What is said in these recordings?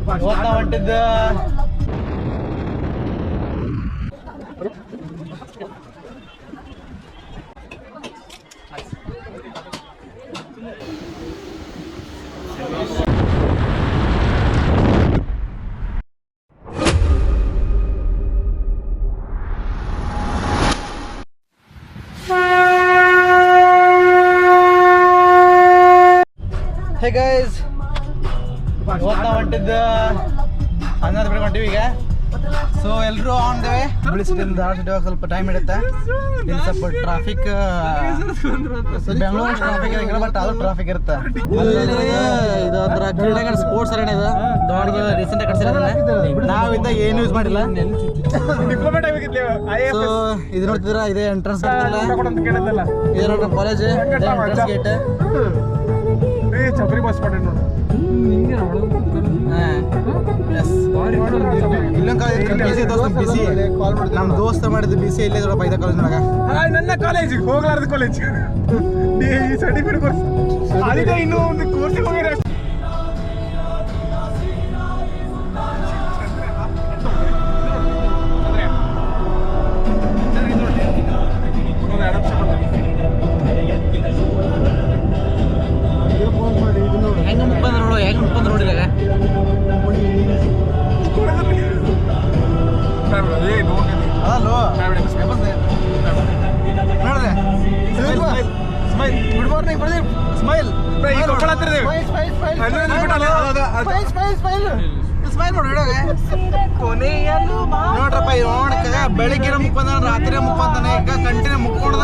ಓದ್ತಾ ಹೊಂಟಿದ್ದ hey guys ಓದ್ತಾ ಹೊಂಟಿದ್ದ 11 ಬಿಟ್ಟು ಹೊಂಟಿವಿ ಈಗ. ಸೊ ಎಲ್ಲರೂ ಆನ್ ದ ವೇ. ಬಿಳಿಸಿದಿಂದ ಸ್ವಲ್ಪ ಟೈಮ್ ಹಿಡಿಯುತ್ತೆ. ಇಲ್ಲಿ ಸ್ವಲ್ಪ ಟ್ರಾಫಿಕ್, ಬೆಂಗಳೂರು ಟ್ರಾಫಿಕ್ ಇರಲ್ಲ, ಬಟ್ ಅದು ಟ್ರಾಫಿಕ್ ಇರುತ್ತೆ. ಇದು ಒಂಥರ ಕ್ರೀಡೆಗಳ ಸ್ಪೋರ್ಟ್ಸ್ ಅರೇನಾ ಇದು. ದಾವಣಗೆರೆ ರೀಸೆಂಟ್ ಆಗಿ ಕಟ್ಸಿರೋದನ್ನ ನಾವಿದ್ದ ಏನು ಯೂಸ್ ಮಾಡಿಲ್ಲ. ಸೊ ಇದು ನೋಡ್ತಿದ್ರ, ಇದೇ ಎಂಟ್ರೆನ್ಸ್ ಇದೆ ನೋಡ್ರಿ college entrance gate. Chapri bus ಮಾಡಿ ನೋಡಿ. ಬಿಸಿ ನಮ್ ದೋಸ್ತ ಮಾಡಿದ್ದು ಬಿಸಿ ಇಲ್ಲೇ ಪೈದ ಕಾಲೇಜ್ ಒಳಗ. ನನ್ನ ಕಾಲೇಜ್ ಹೋಗ್ಲಾರ್ದ ಕಾಲೇಜ್ ಸರ್ಟಿಫಿಕೇಟ್ ಕೋರ್ಸ್ ಅದಿದೆ. ಇನ್ನೂ ಒಂದು ಕೋರ್ಸಿಗೆ ಹೋಗಿರ ಹೆಂಗ ಮುಪ್ಪಂದ ನೋಡು, ಹೆಂಗ ಮುಪ್ಪಂದ ನೋಡಿಲ್ಲ ಗುಡ್ ಮಾರ್ನಿಂಗ್ ಪ್ರದೀಪ್. ಸ್ಮೈಲ್ ನೋಡ್ರಪ್ಪ, ನೋಡಕ ಬೆಳಿಗ್ಗೆ ಮುಕ್ಕೊಂದ ರಾತ್ರಿ ಮುಕ್ಕೊಂತಾನೆ. ಈಗ ಕಂಟಿನ್ಯೂ ಮುಕ್ಕೊಂಡದ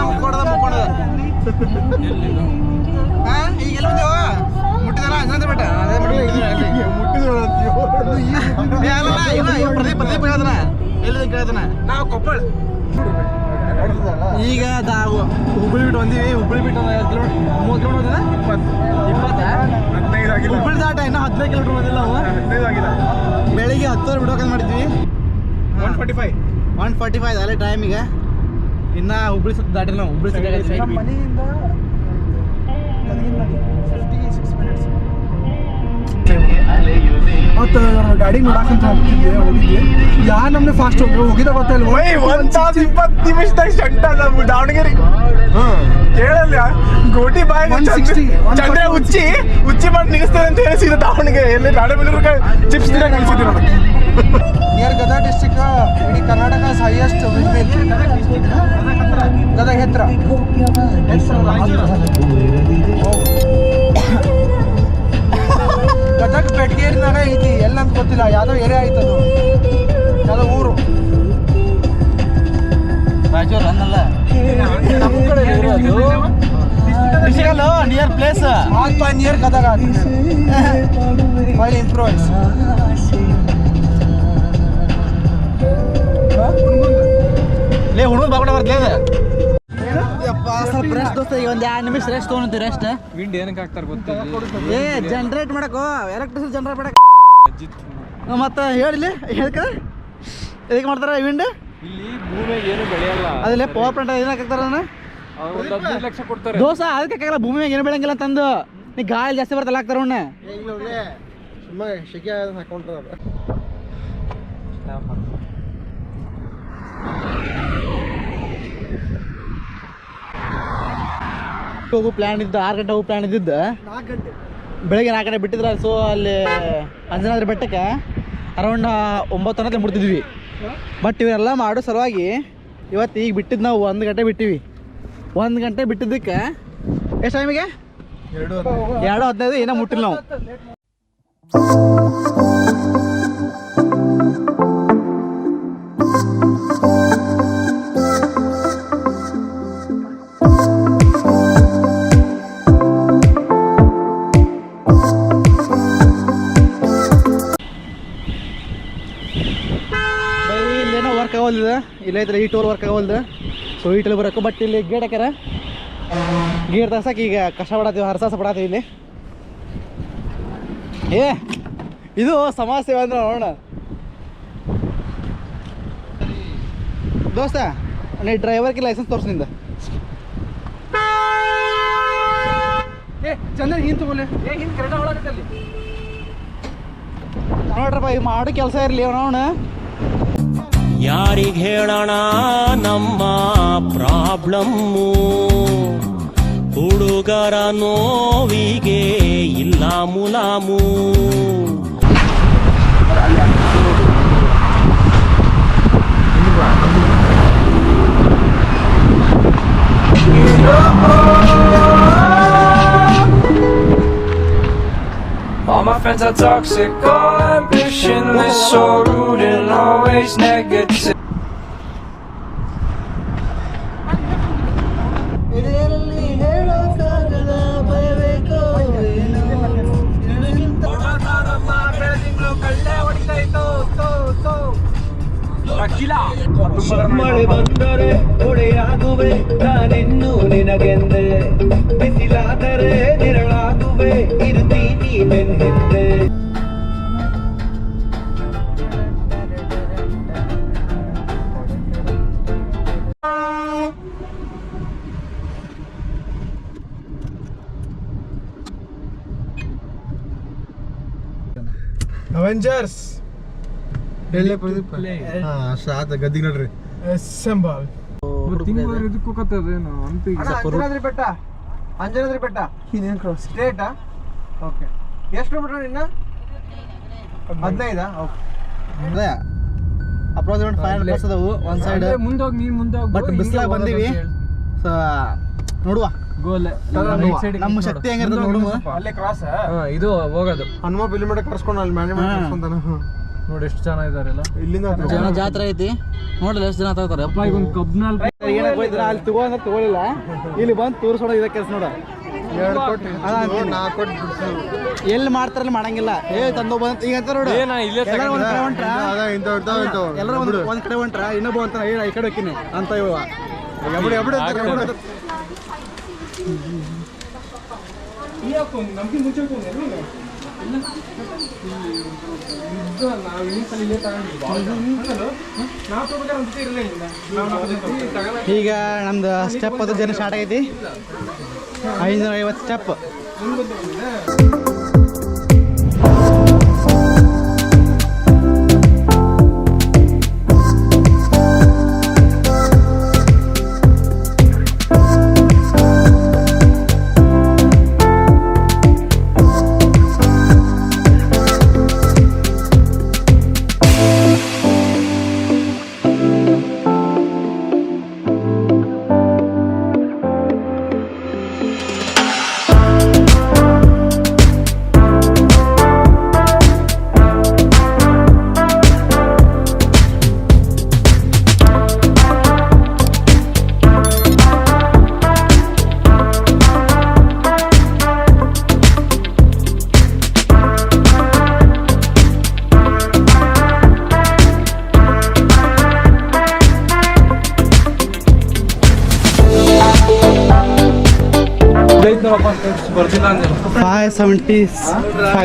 ಈಗ ಎಲ್ಲಿ ಬಂದೇವ? ಮುಟ್ಟಿದಲ್ಲ ಅಂಜನ ಬೆಟ್ಟ. ಪ್ರದೀಪ್ ಕೇಳ್ತಾನ, ಎಲ್ಲಿ ಕೇಳ್ತಾನ? ನಾವು ಕೊಪ್ಪಳ. ಈಗ ಹುಬ್ಬಳ್ಳಿ ಬಿಟ್ಟು ಬಂದೀವಿ. ಹುಬ್ಬಳ್ಳಿ ಬಿಟ್ಟು 30 ಕಿಲೋಮೀಟರ್ 20 ಹುಬ್ಬಳ್ಳಿ ದಾಟ ಇನ್ನು 15 ಕಿಲೋಮೀಟರ್ ಬಂದಿಲ್ಲ ನಾವು. ಬೆಳಿಗ್ಗೆ 10 ಬಿಡೋಕೆ ಮಾಡಿದ್ವಿ. 145 ಅಲ್ಲೇ ಟೈಮ್. ಈಗ ಇನ್ನು ಹುಬ್ಬಳ್ಳಿ ಸುತ್ತ ದಾಟಿಲ್ಲ ನಾವು. ಹುಬ್ಬಳ್ಳಿ ಸಿಟಿ ಮತ್ತು ಗಾಡಿ ನೋಡಾಕಂತ ಹೋಗಿದ್ವಿ. ಯಾರು ನಮ್ಗೆ ಫಾಸ್ಟ್ ಹೋಗಿದ ಗೊತ್ತಿಲ್ಲ. 1 ತಾಸು 20 ನಿಮಿಷದಾಗ ಶಂಟ ನಮ್ಮ ದಾವಣಗೆರೆ ಕೇಳಲ್ಲ. ಗೋಟಿ ಬಾಯಿ ಚಂದ್ರ ಉಚ್ಚಿ ಮಾಡಿ ನಿಗಿಸ್ತೇನೆ ಅಂತ ಹೇಳಿಸಿದ ದಾವಣಗೆರೆ. ಎಲ್ಲಿ ರಾಣೆಬೆನ್ನೂರು ಚಿಪ್ಸ್ ತಿನ್ನ ಕಳಿಸಿದ್ವಿ ನೋಡಿ. ನಿಯರ್ ಗದಗ ಡಿಸ್ಟ್ರಿಕ್ಟ್, ಇಡೀ Karnataka highest wind mill Gadag ಹತ್ರ. ಗದಗ ಬೆಟ್ಗೇರಿನಾಗ ಐತಿ, ಎಲ್ಲಂತ ಗೊತ್ತಿಲ್ಲ, ಯಾವುದೋ ಏರಿಯಾ ಐತದು, ಯಾವುದೋ ಊರು. ರಾಯಚೂರು ಅನ್ನಲ್ಲ, ನಮ್ಮ ಕಡೆ ಇರೋದು near place near Gadag. File improves ಲೇ ಹುಡುಗ ಬಾಗಡ ಬರ್ತದೆ. ಸ್ವಲ್ಪ ರೆಸ್ಟ್ ದೋಸ್ತ, ಈಗ ಒಂದು 2 ನಿಮಿಷ ರೆಸ್ಟ್ ತೊಗೊಂತೀವಿ. ರೆಸ್ಟ್ ವಿಂಡ್ ಏನಕ್ಕೆ ಹಾಕ್ತಾರೆ ಗೊತ್ತಿಲ್ಲ. ಜನರೇಟ್ ಮಾಡಕ್ಕೋ, ಎಲೆಕ್ಟ್ರಿಸಿಟಿ ಜನರೇಟ್ ಮಾಡಕ್ಕೆ. ಮತ್ತೆ ಹೇಳಿಲ್ಲ ಹೇಳ್ಕ ಇದಕ್ಕೆ ಮಾಡ್ತಾರೆ ವಿಂಡ್. ಇಲ್ಲಿ ಭೂಮಿಯಾಗ ಏನು ಬೆಳೆಯಲ್ಲ, ಅದೇ ಪವರ್ ಪ್ಲಾಂಟ್ ಏನಕ್ಕೆ ಹಾಕ್ತಾರೆ ಅದನ್ನ? 15 ಲಕ್ಷ ಕೊಡ್ತಾರೆ. ದೋಸ ಅದಕ್ಕೆ ಹಾಕಲ್ಲ, ಭೂಮಿ ಮ್ಯಾಗ ಏನು ಬೆಳಂಗಿಲ್ಲ ತಂದು. ನೀ ಗಾಳಿ ಜಾಸ್ತಿ ಬರ್ತಲ್ಲ ಹಾಕ್ತಾರ ಅವನ್ನ. ಸುಮ್ಮನೆ ಶೆಕೆ ಹಾಕೊಂಡ್ರೆ ಹೋಗು ಪ್ಲ್ಯಾನ್ ಇದ್ದು 6 ಗಂಟೆ ಹೋಗು ಪ್ಲ್ಯಾನ್ ಇದ್ದಿದ್ದು. 4 ಗಂಟೆ ಬೆಳಗ್ಗೆ 4 ಗಂಟೆ ಬಿಟ್ಟಿದ್ರೆ. ಸೊ ಅಲ್ಲಿ ಅಂಜನಾದ್ರಿ ಬೆಟ್ಟಕ್ಕೆ ಅರೌಂಡ್ 9 ಮುಡ್ತಿದ್ವಿ. ಬಟ್ ಇವೆಲ್ಲ ಮಾಡೋ ಸಲುವಾಗಿ ಇವತ್ತು ಈಗ ಬಿಟ್ಟಿದ್ದು ನಾವು 1 ಗಂಟೆ ಬಿಟ್ಟಿವಿ. 1 ಗಂಟೆ ಬಿಟ್ಟಿದ್ದಕ್ಕೆ ಎಷ್ಟು ಟೈಮಿಗೆ 2:15 ಏನೋ ಮುಟ್ಟಿಲ್ಲ ನಾವು. ವರ್ಕ್ ಆಗೋಲ್ದ ಇಲ್ಲೈತ್ರ, ಈ ಟೋಲ್ ವರ್ಕ್ ಆಗೋಲ್ದು. ಸೊ ಈ ಟೋಲ್ ಬರೋಕು. ಬಟ್ ಇಲ್ಲಿ ಗೇಟ್ ಹಾಕ್ಯಾರ, ಗೇಟ್ ತರ್ಸಕ್ಕೆ ಈಗ ಕಷ್ಟ ಪಡತ್ತೀವಿ, ಹರಸಾಸ ಪಡತ್ತೀವಿ ಇಲ್ಲಿ. ಇದು ಸಮಾಜ ಸೇವೆ ಅಂದ್ರೆ ನೋಡೋಣ ದೋಸ್ತ. ನೀ ಡ್ರೈವರ್ಗೆ ಲೈಸೆನ್ಸ್ ತೋರಿಸ್ನಿಂದ. ಚಂದ್ರ ಹಿಂದೆ ತಗೊಳ್ಳಿ. ಹಿಂದೆ ಕರೆಕ್ಟ್ ಒಳಗತ್ತಲ್ಲಿ ನೋಡ್ರಪ್ಪ ಈಗ ಮಾಡೋ ಕೆಲಸ ಇರಲಿ ಅವನವನ ಯಾರಿಗೆ ಹೇಳೋಣ ನಮ್ಮ ಪ್ರಾಬ್ಲಮ್ಮು ಹುಡುಗರ ನೋವಿಗೆ ಇಲ್ಲ ಮುಲಾಮು All my friends are toxic, all ambitionless, so rude and always negative. ಮಳೆ ಬಂದರೆ ಹೊಡೆಯಾಗುವೆ ನಾನಿನ್ನು ನಿನಗೆಂದೆ ಬಿಸಿಲಾದರೆ ನೆರಳಾಗುವೆ ಇರುತ್ತೀನಿ ಬೆನ್ನಿಂದೆ ಅವೆಂಜರ್ಸ್ ಹೇಳಿ ಪ್ರದೀಪ್ ಹಾ ಅಷ್ಟ ಆತ ಗದ್ದಿಗೆ ನೋಡ್ರಿ ಅಸೆಂಬಲ್ ಅಂಜನಾದ್ರಿ ಬೆಟ್ಟ ಅಂಜನಾದ್ರಿ ಬೆಟ್ಟ ಇನ್ನೇನು ಕ್ರಾಸ್ ಸ್ಟ್ರೇಟಾ ಓಕೆ ಎಷ್ಟು ಕಿಲೋಮೀಟರ್ ಇನ್ನ 15 ಅದೇ ಅಪ್ರಾಕ್ಸಿಮೇಟ್ 500 ಪ್ಲಸ್ ಅದಾವು ಒಂದು ಸೈಡ್ ಮುಂದೋಗಿ ನೀನು ಮುಂದೋಗಿ ಬಟ್ ಬಿಸಿಲಾಗ ಬಂದೀವಿ ಸೊ ನೋಡುವ ಗೋಲ್ ನಮ್ಮ ಶಕ್ತಿ ಹೆಂಗಿರ್ತದೆ ನೋಡುವ ಅಲ್ಲೇ ಕ್ರಾಸ್ ಇದು ಹೋಗೋದು ಹನುಮ ಪಿಲಿಮೀಟರ್ ಕರ್ಸ್ಕೊಂಡು ಅಲ್ಲಿ ಮ್ಯಾನೇಜ್ ಮಾಡ್ಕೊಂತಾನ ನೋಡಿ ಎಷ್ಟು ಜನ ಇದಾರೆಲ್ಲ ಇಲ್ಲಿಂದ ಜನ ಜಾತ್ರೆ ಐತಿ ನೋಡಲ್ಲ ಎಷ್ಟು ಜನ ತಗೋತಾರೆ ಅಪ್ಪ ಈಗ ಒಂದು ಕಬ್ನಲ್ಲಿ ಏನಕ್ಕೆ ಹೋಯ್ತಾರ ಅಲ್ಲಿ ತಗೊಂಡ್ರೆ ತಗೊಳಿಲ್ಲ ಇಲ್ಲಿ ಬಂದು ತೋರಿಸೋಣ ಇದ ಕೆಲಸ ನೋಡ 2 ಕೊಟ್ಟು 4 ಕೊಟ್ಟು ಎಲ್ಲಿ ಮಾಡ್ತಾರಲ್ಲಿ ಮಾಡಂಗಿಲ್ಲ ತಂದು ಬಂತ ಈಗ ಅಂತ ನೋಡು ಎಲ್ಲರೂ ಒಂದ್ ಕಡೆ ಹೊಂಟ್ರ ಎಲ್ಲರೂ ಒಂದ್ ಕಡೆ ಹೊಂಟ್ರ ಇನ್ನೊಬ್ಬ ಅಂತ ಈ ಕಡೆ ಹೋಗ್ತೀನಿ ಅಂತ ಇವ ನಮ್ಗೆ ಮುಂಚೆ ನಾವು ಇನ್ನೊಂದ್ಸಲ ಇಲ್ಲೇ ತಗೊಂಡಿದ್ವಿ ನಾವು ತಗೋಬೇಕಾದ್ರೆ ಇರಲಿಲ್ಲ ಈಗ ನಮ್ದು ಸ್ಟೆಪ್ 10 ಜನ ಸ್ಟಾರ್ಟ್ ಆಗೈತಿ 550 ಸ್ಟೆಪ್ ಬರ್ತಿಲ್ಲ ಅಂದ್ರೆ 575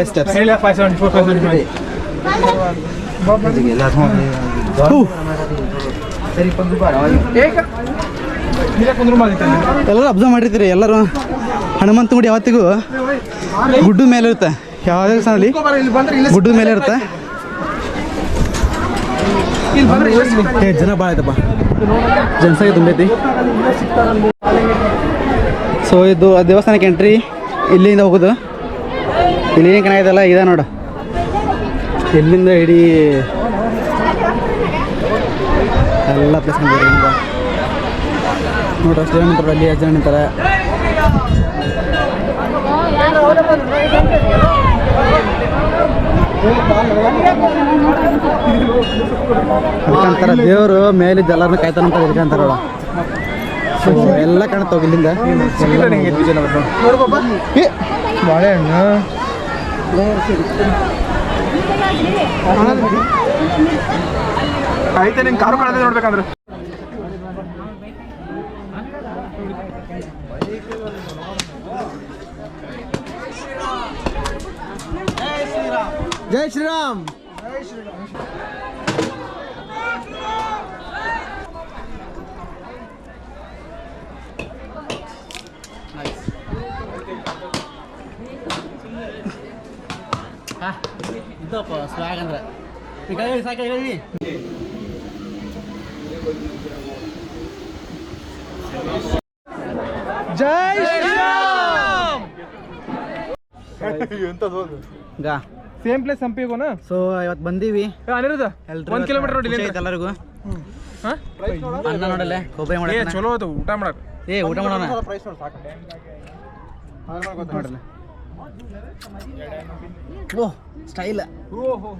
ಸ್ಟೆಪ್ಸ್ ಹೇಳಿ 574 ಎಲ್ಲರೂ ಅಬ್ಸರ್ವ್ ಮಾಡಿರ್ತೀರಿ ಎಲ್ಲರೂ ಹನುಮಂತ ಗುಡಿ ಯಾವತ್ತಿಗೂ ಗುಡ್ಡ ಮೇಲೆ ಇರುತ್ತೆ ಯಾವುದೇ ಸ್ಥಳದಲ್ಲಿ ಗುಡ್ಡದ ಮೇಲೆ ಇರುತ್ತೆ ಜನ ಭಾಳ ಆಯ್ತಪ್ಪ ಜನಸಂಖ್ಯೆ ತುಂಬೈತಿ ಸೊ ಇದು ದೇವಸ್ಥಾನಕ್ಕೆ ಎಂಟ್ರಿ ಇಲ್ಲಿಂದ ಹೋಗೋದು ಇಲ್ಲಿ ಏನು ಕಾಣಾಯ್ತಲ್ಲ ಇದೆ ನೋಡು ಎಲ್ಲಿಂದ ಇಡೀ ಎಲ್ಲ ಪ್ಲೇಸ್ ನೋಡ್ರಿ ಅಷ್ಟು ಜನ ನಿಂತಾರೆ ಅಲ್ಲಿ ಎಷ್ಟು ಜನ ನಿಂತಾರೆ ಅದಕ್ಕಂತಾರೆ ದೇವರು ಮೇಲಿದ್ದ ಎಲ್ಲರನ್ನ ಕಾಯ್ತಾನಂತ ಇದಕ್ಕಂತಾರ ಎಲ್ಲ ಕಾಣುತ್ತೆ ಹೋಗಿ ಇಲ್ಲಿಂದ ಬಾಳೆಹಣ್ಣು ಆಯ್ತಾ ನಿಂಗೆ ಕಾರು ಕಾಣದೆ ನೋಡ್ಬೇಕಂದ್ರೆ ಜೈ ಶ್ರೀರಾಮ್ ಇದಪ್ಪ ಸ್ವಾಗ್ ಅಂದ್ರೆ ಈಗ ಹೇಳಿ ಸಾಕ ಹೇಳಿ ಜೈ ಶ್ರೀರಾಮ್ ಗಾ ಸೇಮ್ ಪ್ಲೇಸ್ ಹಂಪಿ ಹೋಗೋಣ. ಸೊ ಇವತ್ತು ಬಂದೀವಿ ಅನಿರುದ್ಧ ಎಲ್ರಿಗೂ 1 ಕಿಲೋಮೀಟರ್ ನೋಡಿ ಎಲ್ಲರಿಗೂ ಹಾ ಅನ್ನ ನೋಡಲ್ಲ ಕೊಬ್ಬರಿ ಏ ಮಾಡೋಣ ಚಲೋ ಅದು ಊಟ ಮಾಡಕ್. ಊಟ ಮಾಡೋಣ ನೋಡಲ್ಲ ಓ ಸ್ಟೈಲ್ ಓಹೋ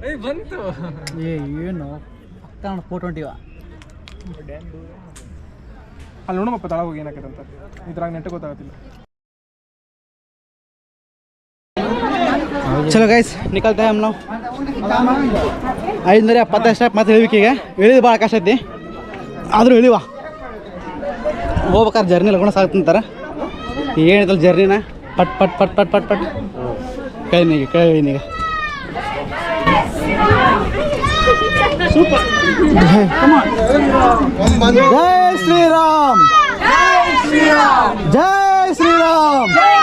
ಏಯ್ ಬಂತು. ಏನು ಫೋಟೋ ಹೊಂಟಿವ ಅಲ್ಲಿ ನೋಡಪ್ಪ ತಳ ಹೋಗಿ ಏನಾಕೈತೆ ಅಂತ ಇದ್ರಾಗ ನೆಟ್ಟು ಗೊತ್ತಾಗತ್ತಿಲ್ಲ. ಚಲೋ ಗೈಸ್ ನಿಕಲ್ತಾ हम लोग 570 ಸ್ಟೆಪ್ ಮತ್ತೆ ಇಳಿಬೇಕು. ಈಗ ಇಳಿದು ಭಾಳ ಕಷ್ಟ ಐತಿ ಆದರೂ ಇಳಿವ ಹೋಗ್ಬೇಕಾದ್ರೆ ಜರ್ನಿ ಲಗ್ನ ಸಾಕ್ತಂತಾರೆ. ಏನೈತಲ್ಲ ಜರ್ನಿನ ಪಟ್ ಪಟ್ ಪಟ್ ಪಟ್ ಪಟ್ ಪಟ್ ಕೈನೀಗ ಕೈನೀಗ ಸೂಪರ್. ಜೈ ಶ್ರೀರಾಮ್ ಜೈ ಶ್ರೀರಾಮ್ ಜೈ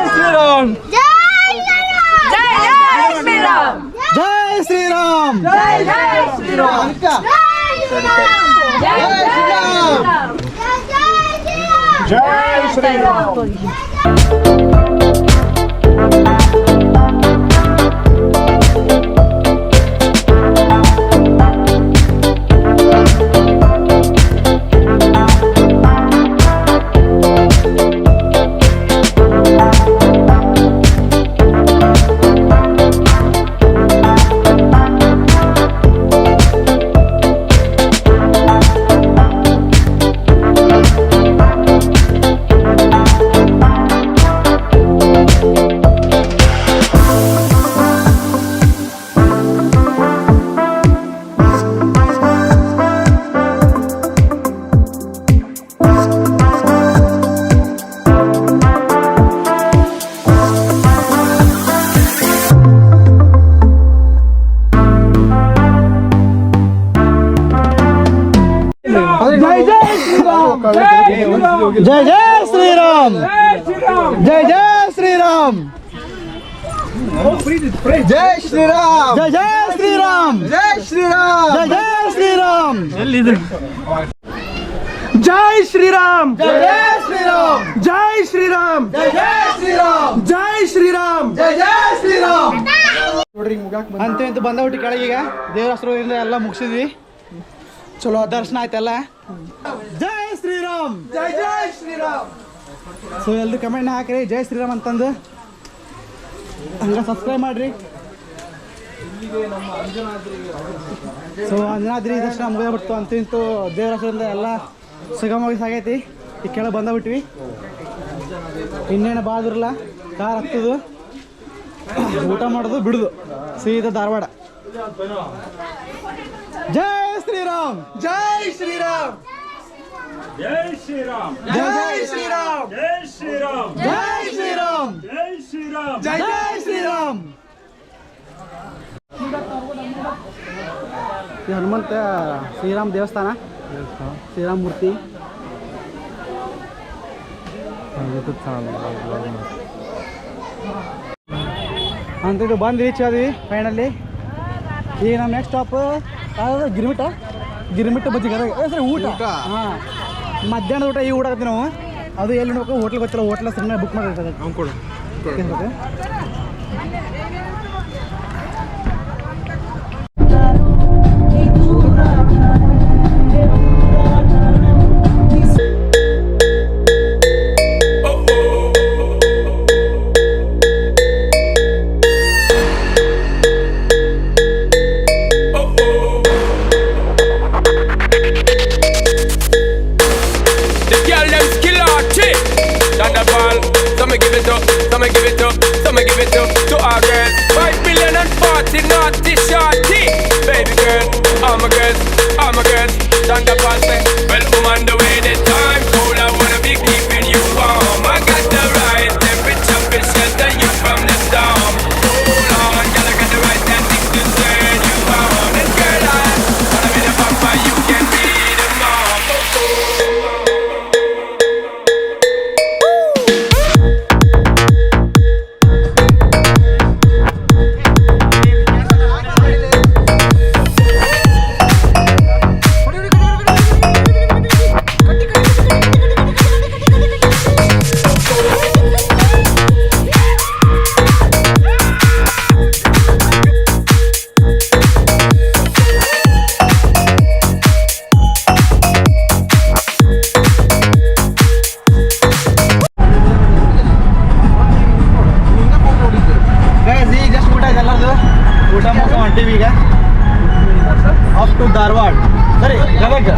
ಶ್ರೀರಾಮ್ ಜೈ ಶ್ರೀರಾಮ್ ಜೈ ಶ್ರೀರಾಮ್ ಜೈ ಶ್ರೀರಾಮ್. जय जय श्री राम जय जय श्री राम ಜೈ ಶ್ರೀರಾಮ್ जय जय श्री राम ಜೈ ಶ್ರೀರಾಮ್ जय जय श्री राम ಜೈ ಶ್ರೀರಾಮ್ जय जय श्री राम ಜೈ ಶ್ರೀರಾಮ್ जय जय श्री राम ಜೈ ಶ್ರೀರಾಮ್ जय जय श्री राम ನೋಡ್ರಿ ಮುಗಾಕ್ ಬಂದ ಅಂತ ಇಂತ ಬಂದಬಿಟ್ಟು ಕೆಳಗೀಗ ದೇವರ ಹೆಸರಿಂದ ಎಲ್ಲ ಮುಗಿಸಿದ್ವಿ. ಚಲೋ ದರ್ಶನ ಆಯ್ತಲ್ಲ. ಜೈ ಶ್ರೀರಾಮ್ ಜೈ ಜೈ ಶ್ರೀರಾಮ್. ಸೊ ಎಲ್ರು ಕಮೆಂಟ್ ಹಾಕ್ರಿ ಜೈ ಶ್ರೀರಾಮ್ ಅಂತಂದು ಹಂಗೆ ಸಬ್ಸ್ಕ್ರೈಬ್ ಮಾಡಿರಿ. ಸೊ ಅಂಜನಾದ್ರಿ ದರ್ಶನ ಮುಗಿದ್ಬಿಡ್ತು. ಅಂತೂ ಇಂತೂ ದೇವರ ಹೆಸರಿಂದ ಎಲ್ಲ ಸುಗಮವಾಗಿ ಸಾಗೈತಿ. ಈ ಕೆಳಗೆ ಬಂದ್ಬಿಟ್ವಿ. ಇನ್ನೇನು ಬಾದ್ರಲ್ಲ ಕಾರ್ ಹತ್ತದು ಊಟ ಮಾಡೋದು ಬಿಡುದು ಸೀದಾ ಧಾರವಾಡ. ಜೈ ಶ್ರೀರಾಮ್ ಜೈ ಶ್ರೀರಾಮ್ ಜೈ ಶ್ರೀರಾಮ್ ಜೈ ಶ್ರೀರಾಮ್ ಜೈ ಶ್ರೀರಾಮ್ ಜೈ ಶ್ರೀರಾಮ್ ಜೈ ಶ್ರೀರಾಮ್ ಜೈ ಶ್ರೀರಾಮ್. ಇದು ಹನುಮಂತ ಶ್ರೀರಾಮ್ ದೇವಸ್ಥಾನ, ಶ್ರೀರಾಮ್ ಮೂರ್ತಿ. ಅಂತ ಇದು ಬಂದು ರೀಚ್ ಆದ್ವಿ ಫೈನಲಿ. ಈಗ ನಮ್ಮ ನೆಕ್ಸ್ಟ್ ಸ್ಟಾಪ್ ಯಾವುದು ಗಿರಿಮಿಟ್ಟ ಬಜ್ಜಿ ಗದಗ ಸರಿ ಊಟ. ಹಾಂ ಮಧ್ಯಾಹ್ನದ ಊಟ ಈಗ ಊಟ ಆಗತ್ತೀವಿ ನಾವು. ಅದು ಎಲ್ಲಿ ನೋಡ್ಬೇಕು ಹೋಟ್ಲ್ ಗೊತ್ತಿಲ್ಲ. ಹೋಟ್ಲ ಸುಮ್ಮನೆ book ಮಾಡಿರ್ತದೆ. to our girls. 5 million and 40 naughty shorty. Baby girl, all my girls, Thunderbolt say, well, on the way the time cold, I wanna be keeping you warm. I got the right temperature to shelter you from the storm. Hold on, girl, I got the right tactics to turn you on. And girl, I wanna be the papa, you can be the mom. ಹೊಂಟೀವಿ ಈಗ of to Dharwad ಸರಿ Gadag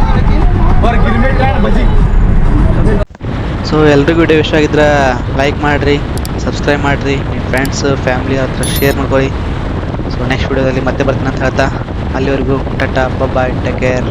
for girmit and bajji. So ಎಲ್ರಿಗೂ video ಇಷ್ಟ ಆಗಿದ್ರೆ like ಮಾಡಿರಿ, subscribe ಮಾಡಿರಿ, ನಿಮ್ಮ friends family ಹತ್ರ share ಮಾಡ್ಕೊಳ್ಳಿ. ಸೊ ನೆಕ್ಸ್ಟ್ ವಿಡಿಯೋದಲ್ಲಿ ಮತ್ತೆ ಬರ್ತೀನಿ ಅಂತ ಹೇಳ್ತಾ ಅಲ್ಲಿವರೆಗೂ ಟಾಟಾ ಬಾಯ್, ಟೇಕ್ ಕೇರ್.